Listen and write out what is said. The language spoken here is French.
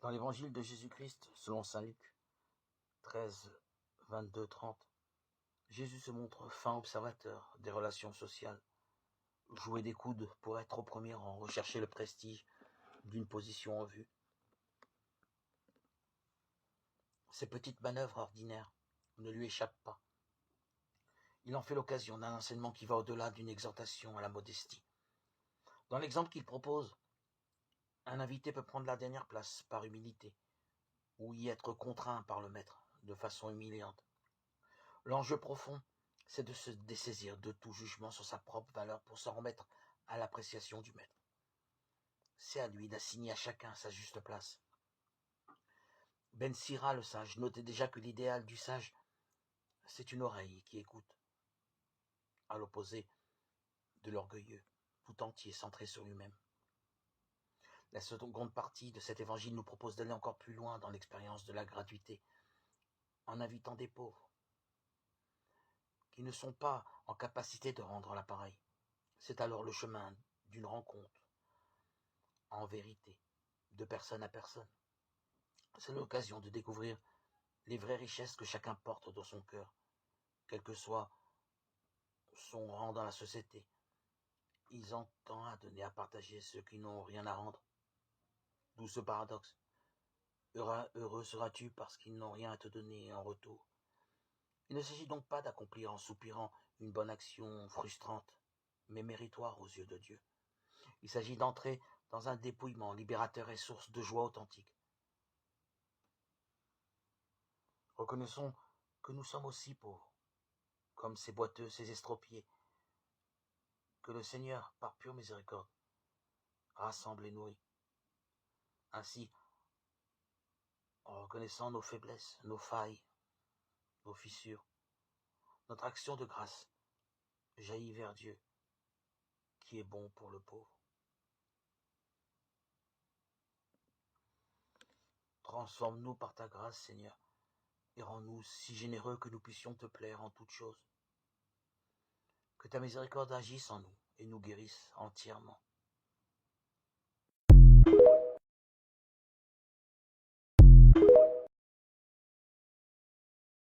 Dans l'évangile de Jésus-Christ, selon saint Luc 13, 22, 30, Jésus se montre fin observateur des relations sociales, jouer des coudes pour être au premier rang, rechercher le prestige d'une position en vue. Ces petites manœuvres ordinaires ne lui échappent pas. Il en fait l'occasion d'un enseignement qui va au-delà d'une exhortation à la modestie. Dans l'exemple qu'il propose, un invité peut prendre la dernière place par humilité, ou y être contraint par le maître de façon humiliante. L'enjeu profond, c'est de se dessaisir de tout jugement sur sa propre valeur pour s'en remettre à l'appréciation du maître. C'est à lui d'assigner à chacun sa juste place. Ben Sira, le sage, notait déjà que l'idéal du sage, c'est une oreille qui écoute, à l'opposé de l'orgueilleux, tout entier centré sur lui-même. La seconde partie de cet évangile nous propose d'aller encore plus loin dans l'expérience de la gratuité, en invitant des pauvres, qui ne sont pas en capacité de rendre l'appareil. C'est alors le chemin d'une rencontre, en vérité, de personne à personne. C'est l'occasion de découvrir les vraies richesses que chacun porte dans son cœur, quel que soit son rang dans la société. Ils ont tant à donner, à partager ceux qui n'ont rien à rendre. D'où ce paradoxe. Heureux seras-tu parce qu'ils n'ont rien à te donner en retour. Il ne s'agit donc pas d'accomplir en soupirant une bonne action frustrante, mais méritoire aux yeux de Dieu. Il s'agit d'entrer dans un dépouillement libérateur et source de joie authentique. Reconnaissons que nous sommes aussi pauvres, comme ces boiteux, ces estropiés, que le Seigneur, par pure miséricorde, rassemble et nourrit. Ainsi, en reconnaissant nos faiblesses, nos failles, nos fissures, notre action de grâce jaillit vers Dieu, qui est bon pour le pauvre. Transforme-nous par ta grâce, Seigneur, et rends-nous si généreux que nous puissions te plaire en toutes choses. Que ta miséricorde agisse en nous et nous guérisse entièrement.